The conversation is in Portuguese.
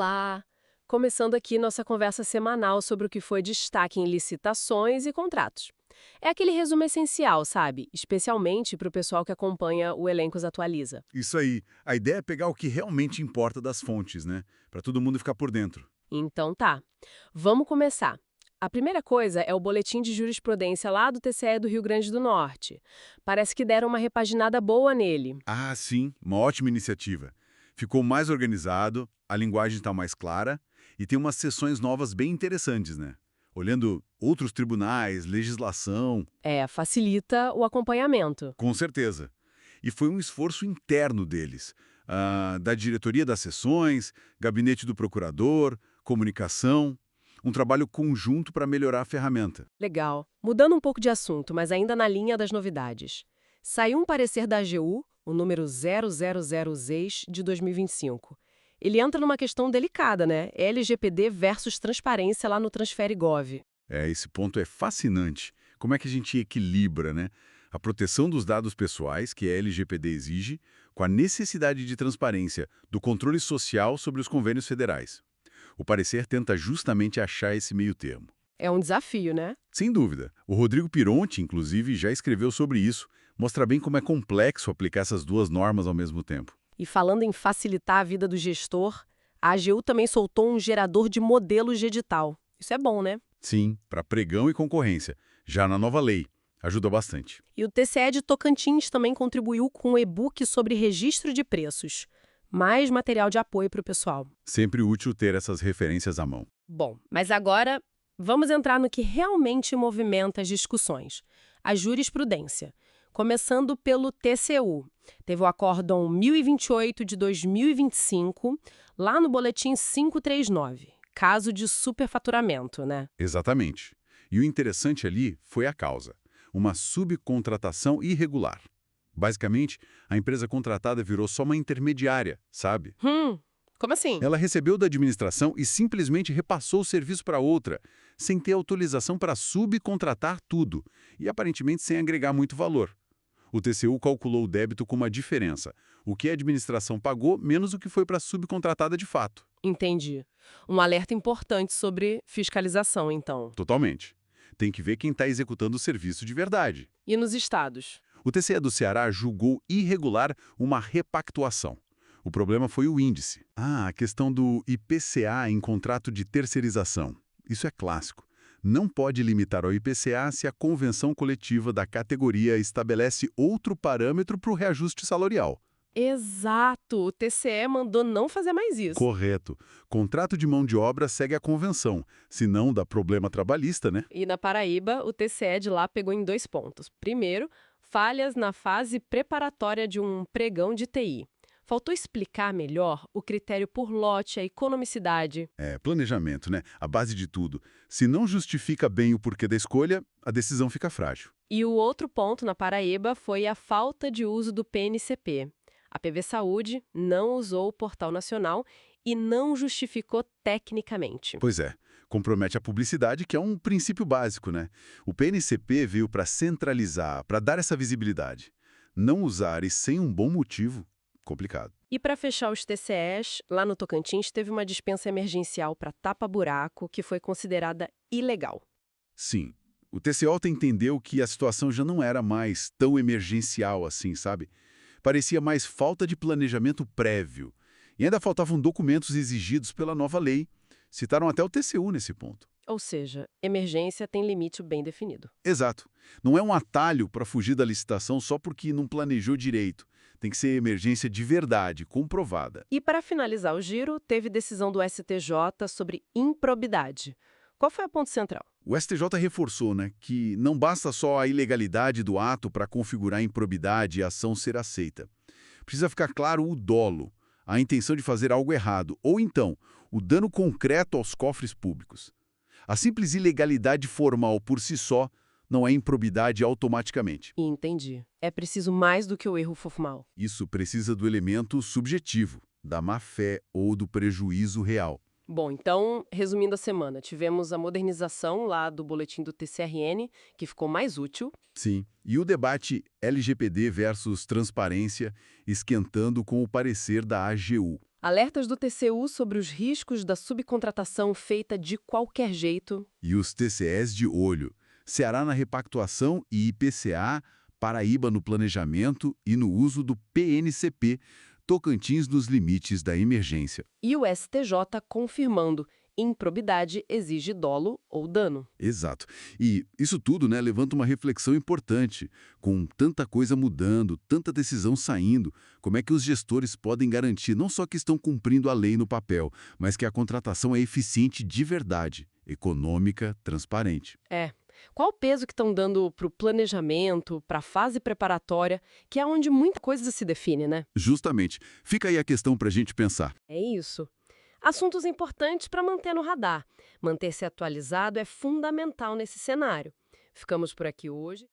Olá! Começando aqui nossa conversa semanal sobre o que foi destaque em licitações e contratos. É aquele resumo essencial, sabe? Especialmente para o pessoal que acompanha o Elencos Atualiza. Isso aí. A ideia é pegar o que realmente importa das fontes, né? Pra todo mundo ficar por dentro. Então tá, vamos começar. A primeira coisa é o boletim de jurisprudência lá do TCE do Rio Grande do Norte. Parece que deram uma repaginada boa nele. Ah, sim, uma ótima iniciativa. Ficou mais organizado, a linguagem está mais clara e tem umas seções novas bem interessantes, né? Olhando outros tribunais, legislação, É, facilita o acompanhamento. com certeza. E foi um esforço interno deles, da diretoria das sessões, gabinete do procurador, comunicação, um trabalho conjunto para melhorar a ferramenta. Legal. Mudando um pouco de assunto, mas ainda na linha das novidades. Saiu um parecer da AGU, o número 000-6 de 2025. Ele entra numa questão delicada, né? LGPD versus transparência lá no Transfere Gov. Esse ponto é fascinante. Como é que a gente equilibra, né? A proteção dos dados pessoais, que a LGPD exige, com a necessidade de transparência do controle social sobre os convênios federais. O parecer tenta justamente achar esse meio termo. É um desafio, né? Sem dúvida. O Rodrigo Pironti, inclusive, já escreveu sobre isso. Mostra bem como é complexo aplicar essas duas normas ao mesmo tempo. E falando em facilitar a vida do gestor, a AGU também soltou um gerador de modelos de edital. Isso é bom, né? Sim, para pregão e concorrência. Já na nova lei. Ajuda bastante. E o TCE de Tocantins também contribuiu com um e-book sobre registro de preços. Mais material de apoio para o pessoal. Sempre útil ter essas referências à mão. Bom, mas agora vamos entrar no que realmente movimenta as discussões. A jurisprudência. Começando pelo TCU. Teve o Acórdão 1028 de 2025, lá no Boletim 539. Caso de superfaturamento, né? Exatamente. E o interessante ali foi a causa. Uma subcontratação irregular. Basicamente, a empresa contratada virou só uma intermediária, sabe? Como assim? Ela recebeu da administração e simplesmente repassou o serviço para outra, sem ter autorização para subcontratar tudo, e aparentemente sem agregar muito valor. O TCU calculou o débito com uma diferença, o que a administração pagou menos o que foi para a subcontratada de fato. Entendi. Um alerta importante sobre fiscalização, então. Totalmente. Tem que ver quem está executando o serviço de verdade. E nos estados? O TCE do Ceará julgou irregular uma repactuação. O problema foi o índice. A questão do IPCA em contrato de terceirização. Isso é clássico. Não pode limitar ao IPCA se a convenção coletiva da categoria estabelece outro parâmetro para o reajuste salarial. Exato! O TCE mandou não fazer mais isso. Correto. Contrato de mão de obra segue a convenção, senão dá problema trabalhista, né? E na Paraíba, o TCE de lá pegou em 2 pontos. Primeiro, falhas na fase preparatória de um pregão de TI. Faltou explicar melhor o critério por lote, a economicidade. Planejamento, né? A base de tudo. Se não justifica bem o porquê da escolha, a decisão fica frágil. E o outro ponto na Paraíba foi a falta de uso do PNCP. A PV Saúde não usou o Portal Nacional e não justificou tecnicamente. Pois é, compromete a publicidade, que é um princípio básico, né? O PNCP veio para centralizar, para dar essa visibilidade. Não usar e sem um bom motivo, complicado. E para fechar os TCEs, lá no Tocantins teve uma dispensa emergencial para tapa-buraco que foi considerada ilegal. Sim, o TCO entendeu que a situação já não era mais tão emergencial assim, sabe? Parecia mais falta de planejamento prévio. E ainda faltavam documentos exigidos pela nova lei. Citaram até o TCU nesse ponto. Ou seja, emergência tem limite bem definido. Exato. Não é um atalho para fugir da licitação só porque não planejou direito. Tem que ser emergência de verdade, comprovada. E para finalizar o giro, teve decisão do STJ sobre improbidade. Qual foi o ponto central? O STJ reforçou, né, que não basta só a ilegalidade do ato para configurar a improbidade e a ação ser aceita. Precisa ficar claro o dolo, a intenção de fazer algo errado, ou então, o dano concreto aos cofres públicos. A simples ilegalidade formal por si só não é improbidade automaticamente. Entendi. É preciso mais do que o erro formal. Isso precisa do elemento subjetivo, da má-fé ou do prejuízo real. Bom, então, resumindo a semana, tivemos a modernização lá do boletim do TCRN, que ficou mais útil. Sim, e o debate LGPD versus transparência esquentando com o parecer da AGU. Alertas do TCU sobre os riscos da subcontratação feita de qualquer jeito. E os TCEs de olho. Ceará na repactuação e IPCA, Paraíba no planejamento e no uso do PNCP, Tocantins nos limites da emergência. E o STJ confirmando: improbidade exige dolo ou dano. Exato. E isso tudo, né, levanta uma reflexão importante. Com tanta coisa mudando, tanta decisão saindo, como é que os gestores podem garantir não só que estão cumprindo a lei no papel, mas que a contratação é eficiente de verdade, econômica, transparente? É. Qual o peso que estão dando para o planejamento, para a fase preparatória, que é onde muita coisa se define, né? Justamente. Fica aí a questão para a gente pensar. É isso. Assuntos importantes para manter no radar. Manter-se atualizado é fundamental nesse cenário. Ficamos por aqui hoje.